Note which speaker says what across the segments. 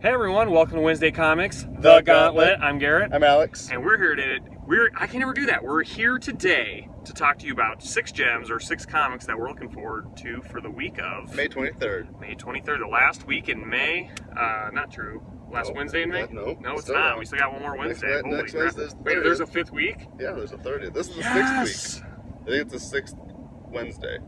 Speaker 1: Hey everyone, welcome to Wednesday Comics, The Gauntlet. I'm Garrett.
Speaker 2: I'm Alex.
Speaker 1: And we're here I can never do that. We're here today to talk to you about 6 gems or 6 comics that we're looking forward to for the week of
Speaker 2: May 23rd.
Speaker 1: May 23rd, the last week in May. Not true. Last Wednesday in May?
Speaker 2: No,
Speaker 1: it's not. We still got one more Wednesday.
Speaker 2: Next Wednesday's the
Speaker 1: Wait,
Speaker 2: 30th.
Speaker 1: there's a 5th week?
Speaker 2: Yeah, there's a 30th. This is the
Speaker 1: Yes!
Speaker 2: 6th week. I think it's the 6th Wednesday.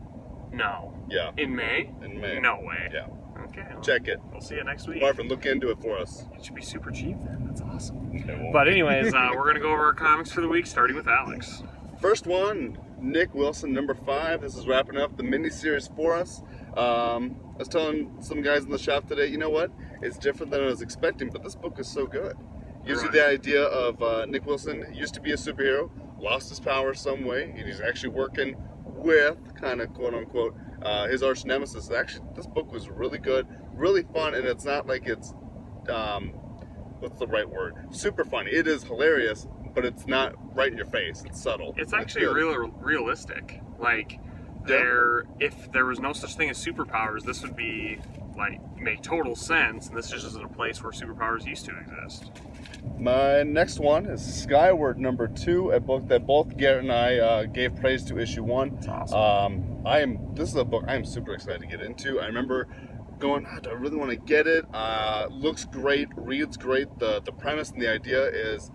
Speaker 1: No.
Speaker 2: Yeah.
Speaker 1: In May?
Speaker 2: In May.
Speaker 1: No way.
Speaker 2: Yeah.
Speaker 1: Okay. Well,
Speaker 2: Check it.
Speaker 1: We'll see you next week.
Speaker 2: Marvin, look into it for us.
Speaker 1: It should be super cheap then. That's awesome.
Speaker 2: It won't.
Speaker 1: But anyways, we're going to go over our comics for the week, starting with Alex.
Speaker 2: First one, Nick Wilson, number 5. This is wrapping up the miniseries for us. I was telling some guys in the shop today, you know what? It's different than I was expecting, but this book is so good. Gives you the idea of Nick Wilson used to be a superhero, lost his power some way, and he's actually working with, kind of quote unquote, his arch nemesis. Actually, this book was really good, really fun, and it's not like it's, what's the right word? Super funny. It is hilarious, but it's not right in your face. It's subtle.
Speaker 1: It's actually realistic. Like, if there was no such thing as superpowers, this would be, like, make total sense, and this just isn't a place where superpowers used to exist.
Speaker 2: My next one is Skyward number 2, a book that both Garrett and I gave praise to issue 1.
Speaker 1: That's awesome.
Speaker 2: This is a book I am super excited to get into. I remember going, do I really want to get it? Looks great, reads great. The premise and the idea is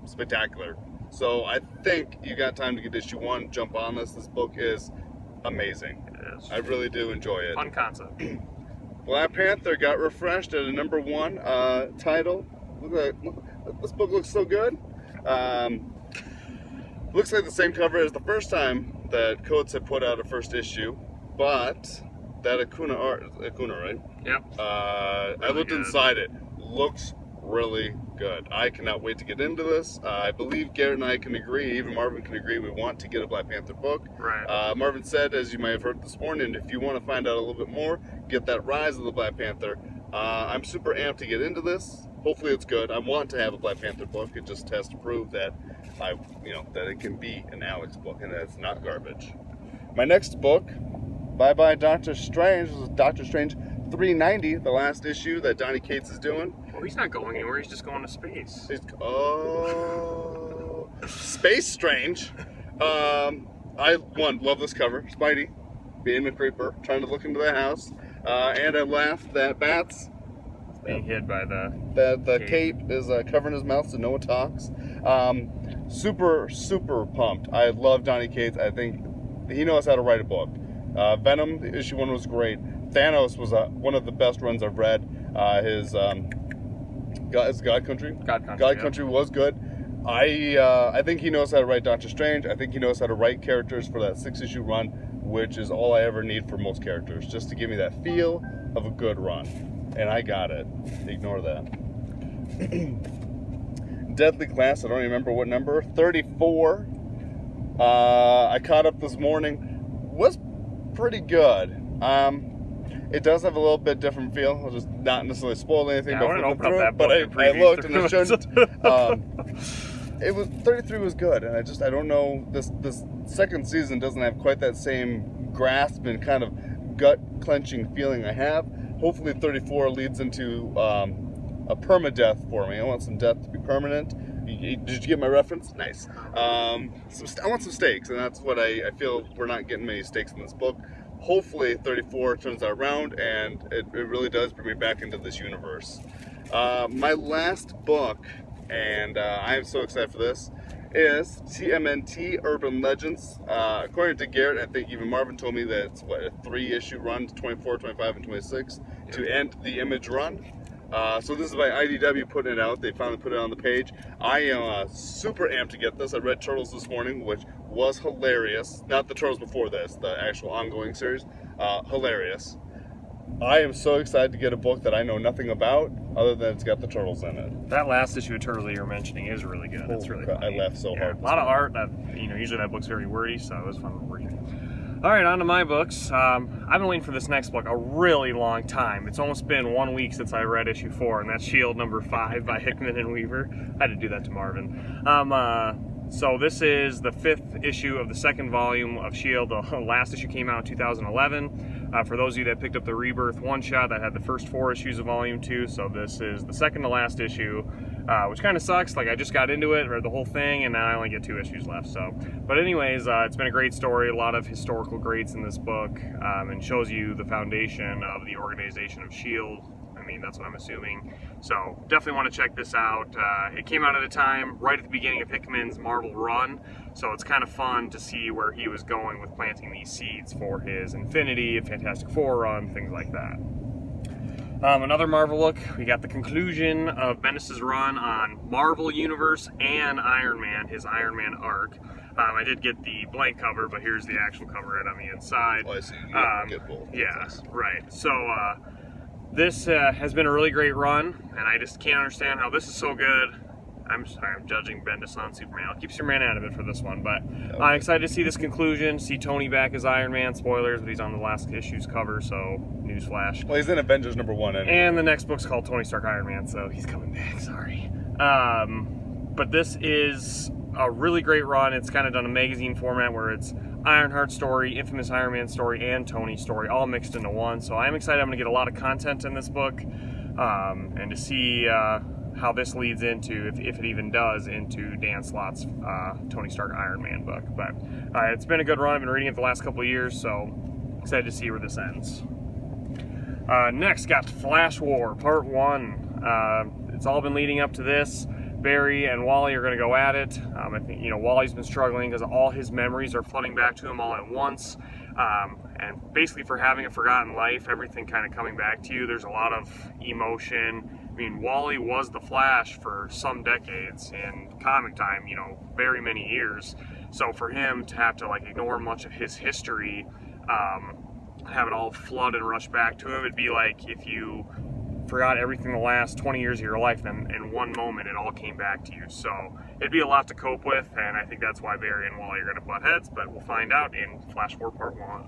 Speaker 2: spectacular. So I think you got time to get issue 1, jump on this. This book is amazing.
Speaker 1: It is.
Speaker 2: I really do enjoy it.
Speaker 1: Fun concept.
Speaker 2: Black Panther got refreshed at a number 1 title. This book looks so good. Looks like the same cover as the first time that Coates had put out a first issue, but that Acuna, right?
Speaker 1: Yep.
Speaker 2: I looked inside it. Looks really good. I cannot wait to get into this. I believe Garrett and I can agree, even Marvin can agree, we want to get a Black Panther book.
Speaker 1: Right.
Speaker 2: Marvin said, as you might have heard this morning, if you want to find out a little bit more, get that Rise of the Black Panther. I'm super amped to get into this. Hopefully it's good. I want to have a Black Panther book. It just has to prove that that it can be an Alex book and that it's not garbage. My next book, Bye Bye Doctor Strange. This is Doctor Strange 390, the last issue that Donny Cates is doing.
Speaker 1: Well, he's not going anywhere. He's just going to space.
Speaker 2: Space Strange. I love this cover. Spidey being a creeper, trying to look into the house, and I laughed that bats.
Speaker 1: Being hid by
Speaker 2: the cape is covering his mouth so no one talks. Super pumped. I love Donny Cates. I think he knows how to write a book. Venom, issue 1 was great. Thanos was one of the best runs I've read. His God Country? God Country was good. I think he knows how to write Doctor Strange. I think he knows how to write characters for that 6-issue run, which is all I ever need for most characters, just to give me that feel of a good run. And I got it. Ignore that. Deadly Class, I don't remember what number. 34. I caught up this morning. Was pretty good. It does have a little bit different feel. I'll just not necessarily spoil anything.
Speaker 1: Yeah, I wouldn't open up that
Speaker 2: but
Speaker 1: book
Speaker 2: I looked and I shouldn't. It was 33 was good, and I don't know. This second season doesn't have quite that same grasp and kind of gut clenching feeling I have. Hopefully 34 leads into a permadeath for me. I want some death to be permanent. Did you get my reference? Nice. I want some stakes, and that's what I feel we're not getting many stakes in this book. Hopefully 34 turns out around, and it really does bring me back into this universe. My last book, and I am so excited for this, is TMNT Urban Legends. According to Garrett, I think even Marvin told me that it's a 3-issue run, 24, 25, and 26, to end the Image run. So this is by IDW putting it out. They finally put it on the page. I am super amped to get this. I read Turtles this morning, which was hilarious. Not the Turtles before this, the actual ongoing series. Hilarious. I am so excited to get a book that I know nothing about, other than it's got the Turtles in it.
Speaker 1: That last issue of Turtle you're mentioning is really good. It's really funny.
Speaker 2: I laughed so hard.
Speaker 1: A lot of art. Usually that book's very wordy, so it was fun to read. All right, on to my books. I've been waiting for this next book a really long time. It's almost been 1 week since I read issue 4, and that's Shield number 5 by Hickman and Weaver. I had to do that to Marvin. So this is the 5th issue of the 2nd volume of Shield. The last issue came out in 2011. For those of you that picked up the Rebirth one-shot, that had the first 4 issues of Volume 2, so this is the second to last issue, which kind of sucks. Like, I just got into it, read the whole thing, and now I only get 2 issues left. So, but anyways, it's been a great story, a lot of historical greats in this book, and shows you the foundation of the organization of S.H.I.E.L.D. I mean, that's what I'm assuming. So definitely want to check this out. It came out at a time right at the beginning of Hickman's Marvel run, so it's kind of fun to see where he was going with planting these seeds for his Infinity, Fantastic Four run, things like that. Another Marvel look, we got the conclusion of Bendis' run on Marvel Universe and Iron Man, his Iron Man arc. I did get the blank cover, but here's the actual cover right on the inside.
Speaker 2: Oh, I see. Get both.
Speaker 1: Yeah, right. So, this has been a really great run, and I just can't understand how this is so good. I'm sorry, I'm judging Bendis on Superman. I'll keep Superman out of it for this one, but
Speaker 2: Okay.
Speaker 1: I'm excited to see this conclusion, see Tony back as Iron Man. Spoilers, but he's on the last issue's cover, so newsflash.
Speaker 2: Well, he's in Avengers #1 anyway.
Speaker 1: And the next book's called Tony Stark Iron Man, so he's coming back, sorry. But this is a really great run. It's kind of done a magazine format where it's Ironheart's story, Infamous Iron Man story, and Tony's story all mixed into one. So I'm excited. I'm going to get a lot of content in this book, and to see how this leads into, if it even does, into Dan Slott's Tony Stark Iron Man book. But it's been a good run. I've been reading it the last couple of years, so excited to see where this ends. Next, got Flash War Part 1. It's all been leading up to this. Barry and Wally are going to go at it. I think, Wally's been struggling because all his memories are flooding back to him all at once. And basically, for having a forgotten life, everything kind of coming back to you, there's a lot of emotion. I mean, Wally was the Flash for some decades in comic time, very many years. So for him to have to ignore much of his history, have it all flood and rush back to him, it'd be like if you forgot everything the last 20 years of your life, and in one moment it all came back to you. So it'd be a lot to cope with, and I think that's why Barry and Wally are going to butt heads, but we'll find out in Flash 4 Part 1.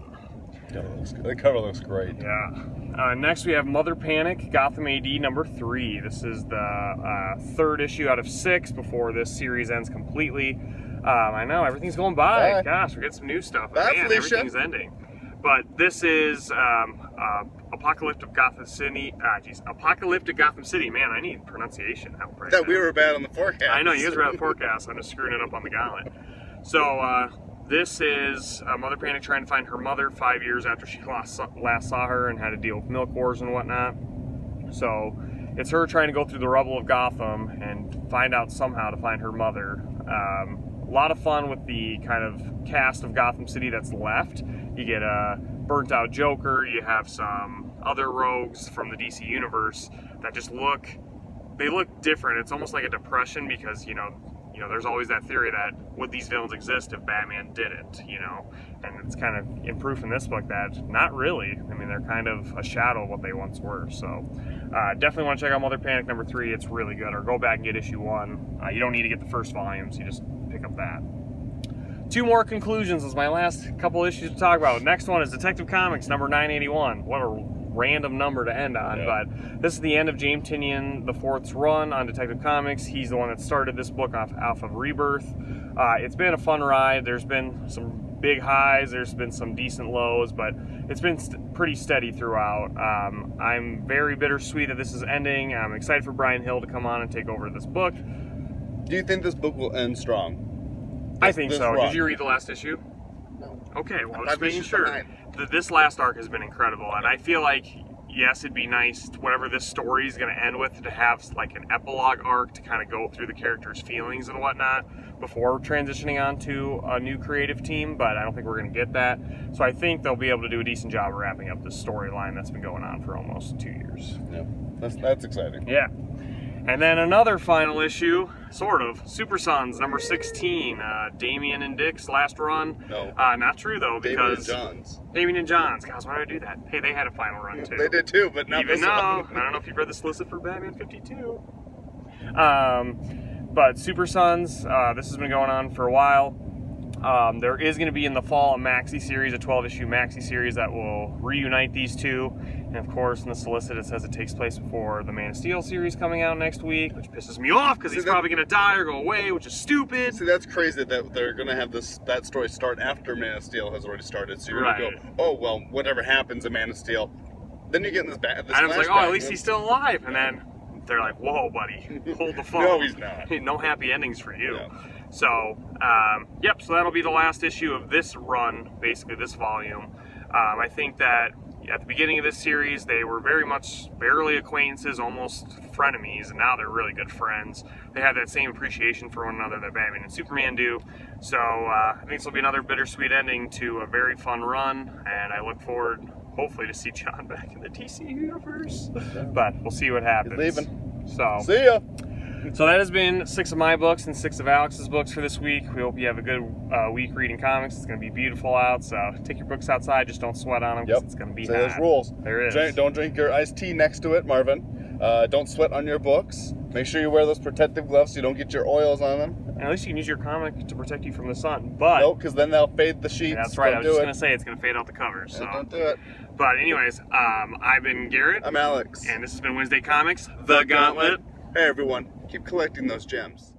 Speaker 2: The cover looks great.
Speaker 1: Yeah. Next we have Mother Panic, Gotham AD #3. This is the 3rd issue out of 6 before this series ends completely. I know, everything's going by. Gosh, we're getting some new stuff.
Speaker 2: Bye,
Speaker 1: Man,
Speaker 2: Felicia.
Speaker 1: everything's ending. But this is Apocalyptic Gotham City. Apocalyptic Gotham City. Man, I need pronunciation help right now.
Speaker 2: We were bad on the forecast.
Speaker 1: I know, you guys were at the forecast. I'm just screwing it up on the Gauntlet. So, this is Mother Panic trying to find her mother 5 years after she last saw her and had to deal with milk wars and whatnot. So, it's her trying to go through the rubble of Gotham and find out somehow to find her mother. A lot of fun with the kind of cast of Gotham City that's left. You get a burnt out Joker, you have some other rogues from the DC universe that just look different. It's almost like a depression because, there's always that theory that would these villains exist if Batman didn't, and it's kind of in proof in this book that not really. I mean, they're kind of a shadow of what they once were. So definitely want to check out Mother Panic #3. It's really good. Or go back and get issue 1. You don't need to get the first volumes. You just pick up that. 2 more conclusions is my last couple issues to talk about. Next one is Detective Comics #981. What a random number to end on, but this is the end of James Tynion IV's run on Detective Comics. He's the one that started this book off of Rebirth. It's been a fun ride. There's been some big highs, there's been some decent lows, but it's been pretty steady throughout. I'm very bittersweet that this is ending. I'm excited for Brian Hill to come on and take over this book.
Speaker 2: Do you think this book will end strong?
Speaker 1: I think so.
Speaker 2: run.
Speaker 1: Did you read the last issue?
Speaker 2: No.
Speaker 1: Okay, well,
Speaker 2: I'm
Speaker 1: just making sure. This last arc has been incredible, and I feel like, yes, it'd be nice, whatever this story is going to end with, to have like an epilogue arc to kind of go through the characters' feelings and whatnot before transitioning on to a new creative team, but I don't think we're going to get that. So I think they'll be able to do a decent job of wrapping up this storyline that's been going on for almost 2 years.
Speaker 2: Yeah, that's exciting.
Speaker 1: Yeah. And then another final issue, sort of, Super Sons #16, Damian and Dick's last run.
Speaker 2: No.
Speaker 1: Not true though, because Damian and John's. Gosh, why did I do that? Hey, they had a final run too.
Speaker 2: They did too, but not
Speaker 1: even
Speaker 2: this
Speaker 1: though
Speaker 2: one.
Speaker 1: I don't know if you've read the solicit for Batman 52. But Super Sons, this has been going on for a while. There is going to be in the fall a maxi series, a 12-issue maxi series that will reunite these two. And of course, in the solicit, it says it takes place before the Man of Steel series coming out next week, which pisses me off because he's probably going to die or go away, which is stupid.
Speaker 2: See, that's crazy that they're going to have that story start after Man of Steel has already started. So you're going to go, oh, well, whatever happens in Man of Steel. Then you get in this
Speaker 1: and I was like, oh, at least he's still alive. And then they're like, whoa, buddy, hold the phone.
Speaker 2: No, he's not.
Speaker 1: No happy endings for you.
Speaker 2: Yeah.
Speaker 1: So, yep, so that'll be the last issue of this run, basically this volume. I think that at the beginning of this series, they were very much barely acquaintances, almost frenemies, and now they're really good friends. They have that same appreciation for one another that Batman and Superman do. So I think this will be another bittersweet ending to a very fun run, and I look forward, hopefully, to see John back in the DC universe. But we'll see what happens.
Speaker 2: He's leaving.
Speaker 1: So
Speaker 2: see ya.
Speaker 1: So that has been 6 of my books and 6 of Alex's books for this week. We hope you have a good week reading comics. It's going to be beautiful out, so take your books outside. Just don't sweat on them because it's going to be hot.
Speaker 2: There's rules.
Speaker 1: There is.
Speaker 2: Don't drink your iced tea next to it, Marvin. Don't sweat on your books. Make sure you wear those protective gloves so you don't get your oils on them.
Speaker 1: And at least you can use your comic to protect you from the sun. But
Speaker 2: no, because then they'll fade the sheets.
Speaker 1: That's right. I was just going to say it's going to fade out the covers. So
Speaker 2: don't do it.
Speaker 1: But anyways, I've been Garrett.
Speaker 2: I'm Alex.
Speaker 1: And this has been Wednesday Comics, The Gauntlet.
Speaker 2: Hey everyone, keep collecting those gems.